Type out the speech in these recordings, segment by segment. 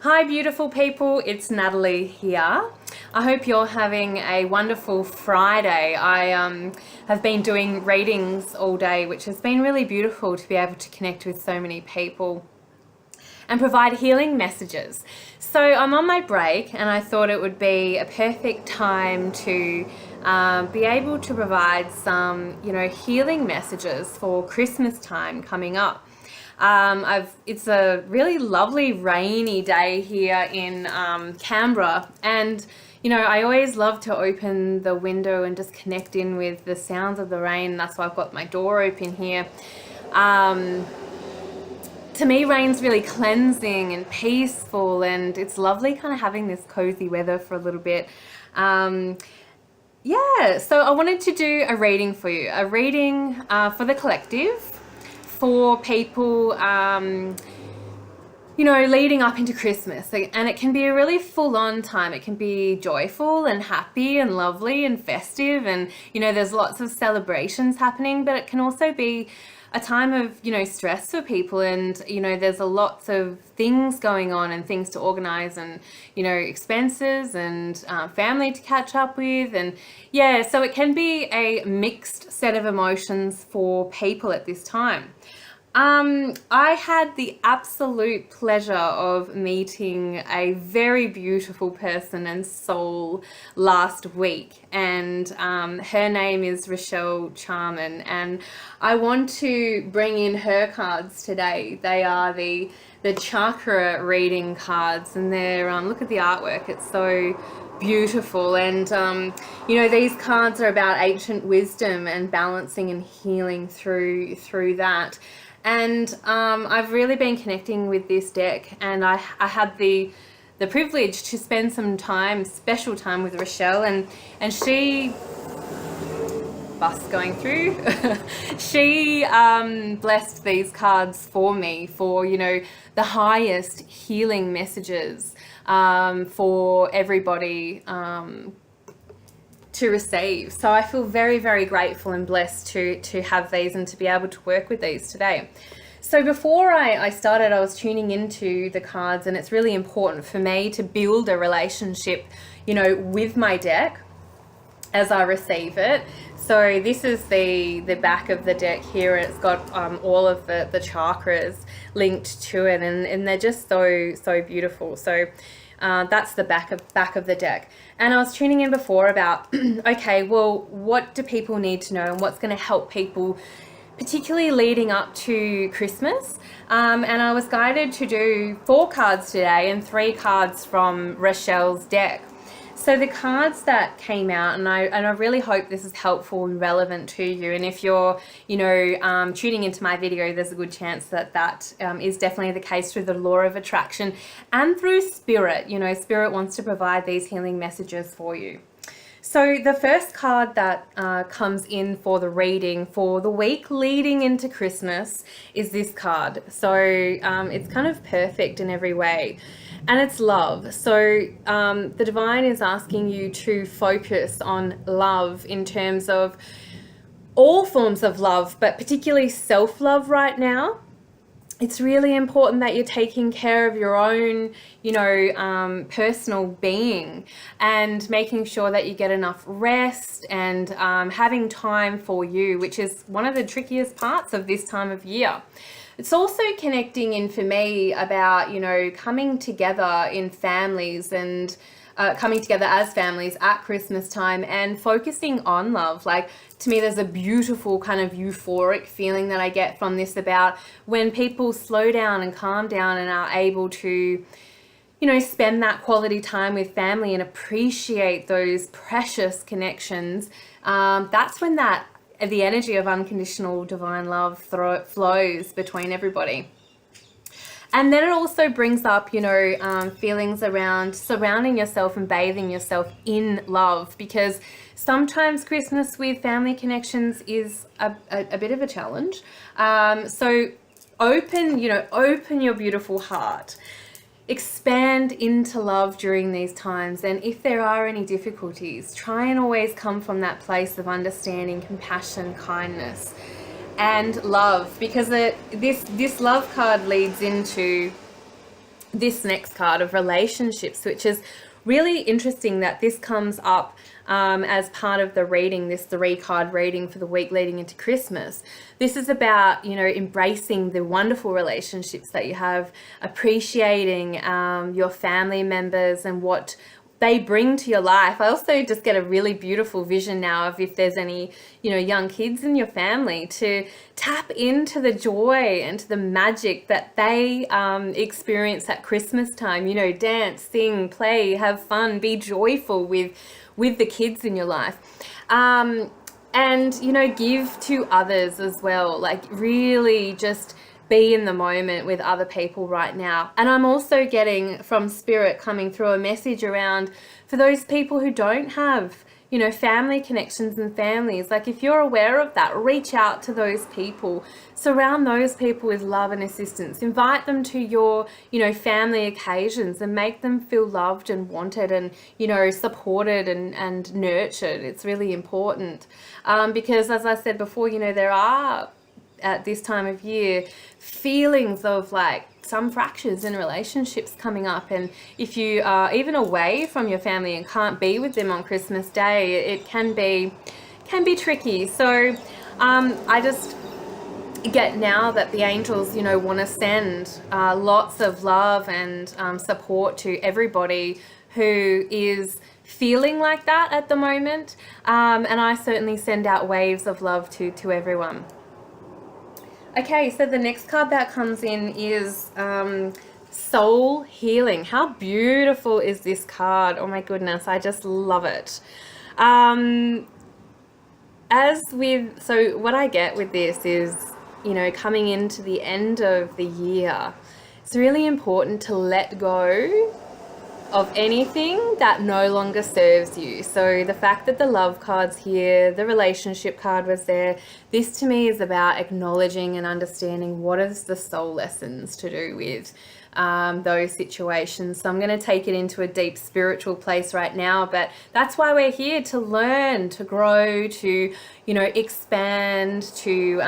Hi beautiful people, it's Natalie here. I hope you're having a wonderful Friday. I have been doing readings all day, which has been really beautiful to be able to connect with so many people and provide healing messages. So I'm on my break and I thought it would be a perfect time to be able to provide some, healing messages for Christmas time coming up. It's a really lovely rainy day here in Canberra, and I always love to open the window and just connect in with the sounds of the rain. That's why I've got my door open here. To me, rain's really cleansing and peaceful, and it's lovely kind of having this cozy weather for a little bit. So I wanted to do a reading for you, a reading for the collective, for people, leading up into Christmas. And it can be a really full-on time. It can be joyful and happy and lovely and festive, and there's lots of celebrations happening, but it can also be a time of stress for people, and there's a lots of things going on and things to organize, and expenses and family to catch up with, and so it can be a mixed set of emotions for people at this time. I had the absolute pleasure of meeting a very beautiful person and soul last week, and her name is Charman, and I want to bring in her cards today. They are the chakra reading cards, and they're look at the artwork, it's so beautiful. And these cards are about ancient wisdom and balancing and healing through that. And I've really been connecting with this deck, and I had the privilege to spend some time, special time, with Rochelle, and she, bus going through, she blessed these cards for me for the highest healing messages for everybody to receive. So I feel very, very grateful and blessed to have these and to be able to work with these today. So before I started, I was tuning into the cards, and it's really important for me to build a relationship, with my deck as I receive it. So this is the back of the deck here. It's got all of the chakras linked to it, and they're just so beautiful. So that's the back of the deck. And I was tuning in before about, okay, well, what do people need to know, and what's going to help people, particularly leading up to Christmas. And I was guided to do 4 cards today and 3 cards from Rochelle's deck. So the cards that came out, and I really hope this is helpful and relevant to you. And if you're, tuning into my video, there's a good chance that is definitely the case through the law of attraction and through spirit. Spirit wants to provide these healing messages for you. So the first card that comes in for the reading for the week leading into Christmas is this card. So it's kind of perfect in every way. And it's love. So the divine is asking you to focus on love in terms of all forms of love, but particularly self-love right now. It's really important that you're taking care of your own, personal being, and making sure that you get enough rest, and having time for you, which is one of the trickiest parts of this time of year. It's also connecting in for me about, coming together in families, and coming together as families at Christmas time and focusing on love. Like, to me, there's a beautiful kind of euphoric feeling that I get from this, about when people slow down and calm down and are able to, spend that quality time with family and appreciate those precious connections. That's when the energy of unconditional divine love flows between everybody. And then it also brings up, feelings around surrounding yourself and bathing yourself in love, because sometimes Christmas with family connections is a bit of a challenge. So open your beautiful heart. Expand into love during these times, and if there are any difficulties, try and always come from that place of understanding, compassion, kindness, and love, because this love card leads into this next card of relationships, which is really interesting that this comes up as part of the reading, this 3-card reading for the week leading into Christmas. This is about, embracing the wonderful relationships that you have, appreciating your family members and what they bring to your life. I also just get a really beautiful vision now of if there's any, young kids in your family, to tap into the joy and to the magic that they experience at Christmas time. Dance, sing, play, have fun, be joyful with the kids in your life. And, give to others as well. Like really just be in the moment with other people right now. And I'm also getting from Spirit coming through a message around for those people who don't have, family connections and families. Like if you're aware of that, reach out to those people, surround those people with love and assistance, invite them to your, family occasions and make them feel loved and wanted and, supported and nurtured. It's really important because as I said before, there are at this time of year feelings of like some fractures in relationships coming up, and if you are even away from your family and can't be with them on Christmas Day, it can be tricky. So I just get now that the angels want to send lots of love and support to everybody who is feeling like that at the moment, and I certainly send out waves of love to everyone. Okay, so the next card that comes in is Soul Healing. How beautiful is this card? Oh my goodness, I just love it. So what I get with this is, coming into the end of the year, it's really important to let go of anything that no longer serves you. So the fact that the love card's here, the relationship card was there, this to me is about acknowledging and understanding what is the soul lessons to do with those situations. So I'm going to take it into a deep spiritual place right now, but that's why we're here, to learn, to grow, to, expand, to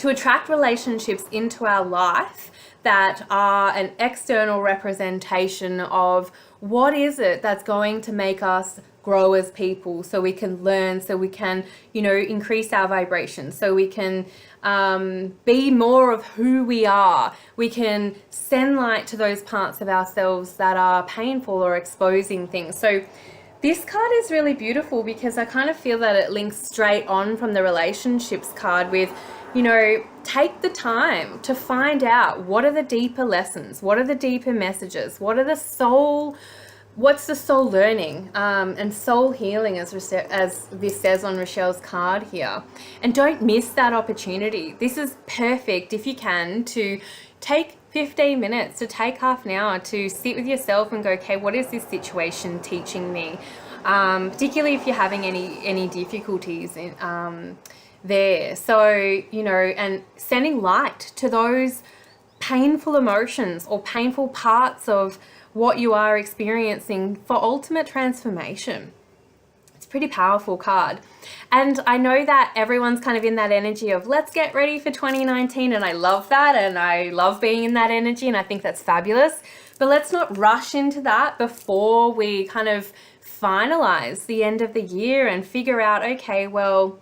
attract relationships into our life that are an external representation of what is it that's going to make us grow as people, so we can learn, so we can, increase our vibration, so we can be more of who we are. We can send light to those parts of ourselves that are painful or exposing things. So this card is really beautiful because I kind of feel that it links straight on from the relationships card with, take the time to find out what are the deeper lessons, what are the deeper messages, what's the soul learning, and soul healing, as this says on Rochelle's card here. And don't miss that opportunity. This is perfect if you can to take 15 minutes, to take half an hour to sit with yourself and go, okay, what is this situation teaching me? Particularly if you're having any difficulties in there. So, and sending light to those painful emotions or painful parts of what you are experiencing for ultimate transformation. It's a pretty powerful card. And I know that everyone's kind of in that energy of let's get ready for 2019. And I love that. And I love being in that energy. And I think that's fabulous. But let's not rush into that before we kind of finalize the end of the year and figure out, okay, well,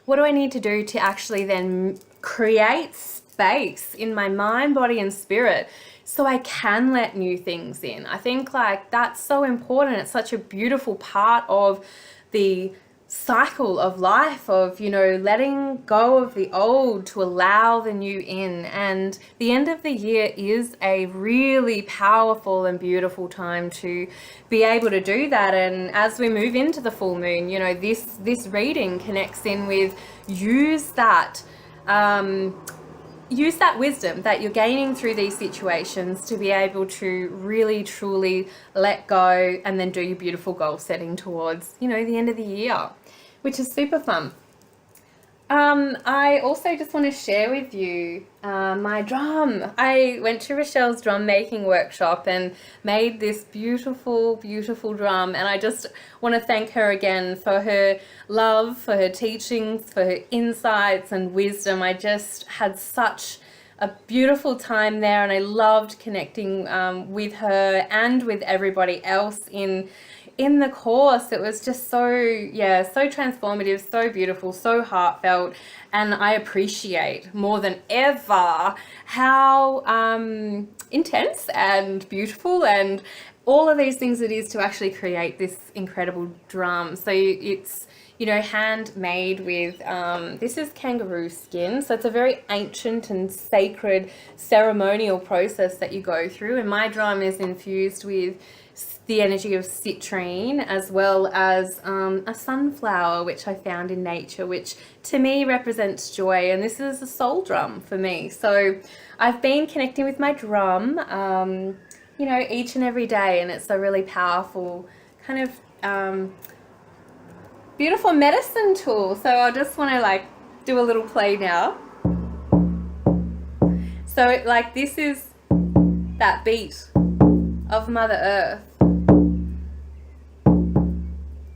what do I need to do to actually then create space in my mind, body, and spirit so I can let new things in? I think like that's so important. It's such a beautiful part of the cycle of life of, letting go of the old to allow the new in. And the end of the year is a really powerful and beautiful time to be able to do that. And as we move into the full moon, this reading connects in with use that wisdom that you're gaining through these situations to be able to really truly let go and then do your beautiful goal setting towards, the end of the year, which is super fun. I also just want to share with you my drum. I went to Rochelle's drum making workshop and made this beautiful, beautiful drum. And I just want to thank her again for her love, for her teachings, for her insights and wisdom. I just had such a beautiful time there, and I loved connecting with her and with everybody else in the course. It was just so, yeah, so transformative, so beautiful, so heartfelt, and I appreciate more than ever how intense and beautiful and all of these things it is to actually create this incredible drum. So it's, you know, handmade with, this is kangaroo skin. So it's a very ancient and sacred ceremonial process that you go through. And my drum is infused with the energy of citrine, as well as a sunflower, which I found in nature, which to me represents joy. And this is a soul drum for me. So I've been connecting with my drum, you know, each and every day. And it's a really powerful kind of beautiful medicine tool. So I just want to like do a little play now. So like this is that beat of Mother Earth.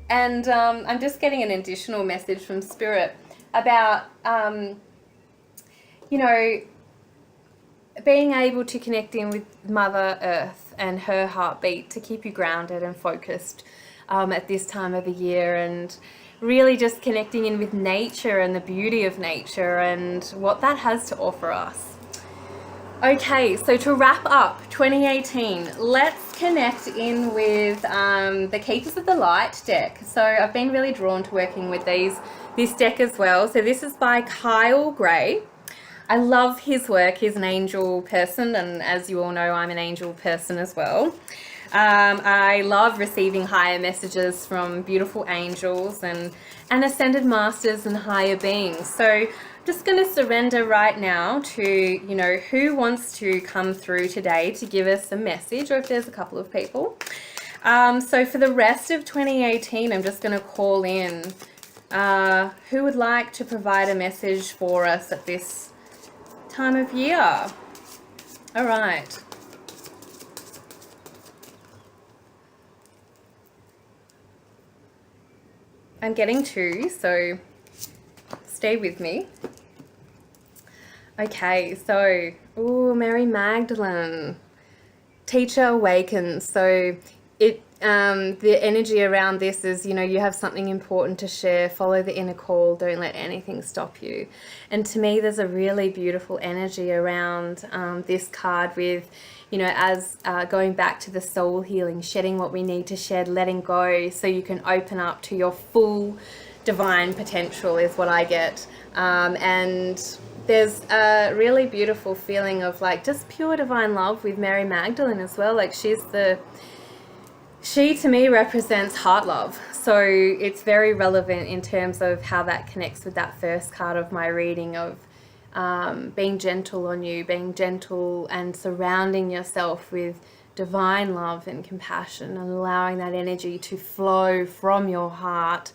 And I'm just getting an additional message from Spirit about, you know, being able to connect in with Mother Earth and her heartbeat to keep you grounded and focused at this time of the year, and really just connecting in with nature and the beauty of nature and what that has to offer us. Okay, so to wrap up 2018, let's connect in with the Keepers of the Light deck. So I've been really drawn to working with this deck as well. So this is by Kyle Gray. I love his work. He's an angel person, and as you all know, I'm an angel person as well. I love receiving higher messages from beautiful angels and ascended masters and higher beings. So just going to surrender right now to, you know, who wants to come through today to give us a message, or if there's a couple of people. So for the rest of 2018, I'm just going to call in who would like to provide a message for us at this time of year. All right. I'm getting two, so stay with me. Okay, so, Mary Magdalene, Teacher Awakens. So it, the energy around this is, you know, you have something important to share, follow the inner call, don't let anything stop you. And to me, there's a really beautiful energy around this card with, you know, as going back to the soul healing, shedding what we need to shed, letting go so you can open up to your full divine potential is what I get. And there's a really beautiful feeling of like just pure divine love with Mary Magdalene as well. Like she to me represents heart love. So it's very relevant in terms of how that connects with that first card of my reading of being gentle on you, being gentle and surrounding yourself with divine love and compassion, and allowing that energy to flow from your heart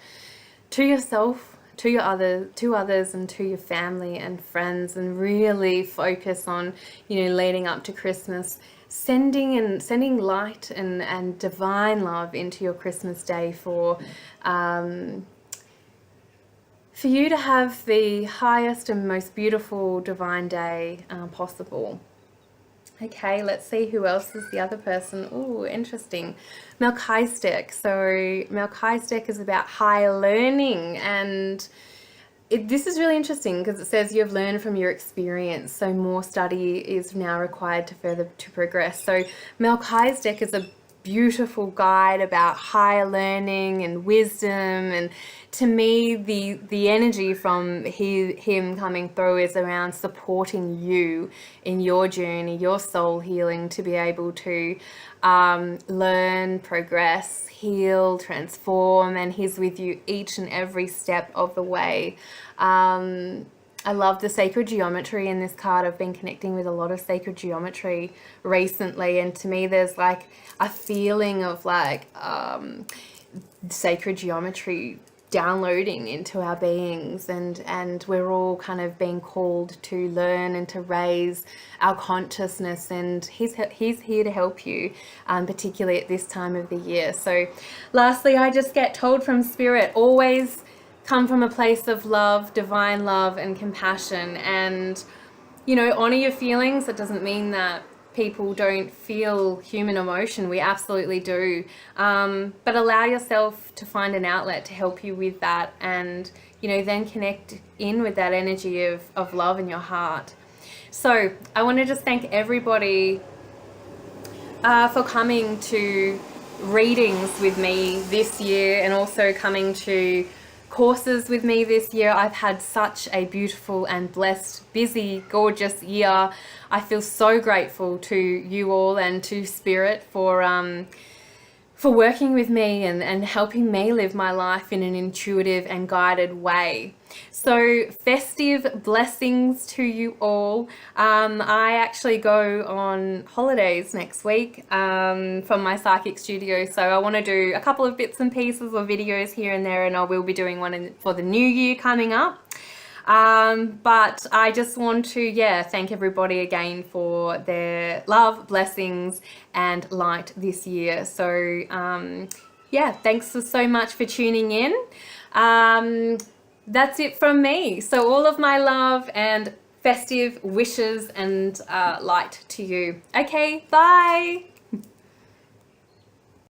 to yourself, to others and to your family and friends, and really focus on, you know, leading up to Christmas, sending light and divine love into your Christmas day for you to have the highest and most beautiful divine day possible. Okay, let's see who else is the other person. Oh, interesting. Melchizedek. So Melchizedek is about higher learning, and this is really interesting because it says you have learned from your experience, so more study is now required to progress. So Melchizedek is a beautiful guide about higher learning and wisdom, and to me the energy from him coming through is around supporting you in your journey, your soul healing, to be able to learn, progress, heal, transform, and he's with you each and every step of the way. I love the sacred geometry in this card. I've been connecting with a lot of sacred geometry recently, and to me there's like a feeling of like sacred geometry downloading into our beings, and we're all kind of being called to learn and to raise our consciousness, and he's here to help you, particularly at this time of the year. So lastly, I just get told from Spirit, always come from a place of love, divine love and compassion, and honor your feelings. It doesn't mean that people don't feel human emotion. We absolutely do. But allow yourself to find an outlet to help you with that, and, then connect in with that energy of love in your heart. So I want to just thank everybody for coming to readings with me this year, and also coming to courses with me this year. I've had such a beautiful and blessed, busy, gorgeous year. I feel so grateful to you all and to Spirit for working with me and helping me live my life in an intuitive and guided way. So festive blessings to you all. I actually go on holidays next week from my psychic studio, so I want to do a couple of bits and pieces or videos here and there, and I will be doing one for the new year coming up. But I just want to, thank everybody again for their love, blessings, and light this year. So, thanks so much for tuning in. That's it from me. So all of my love and festive wishes and light to you. Okay, bye.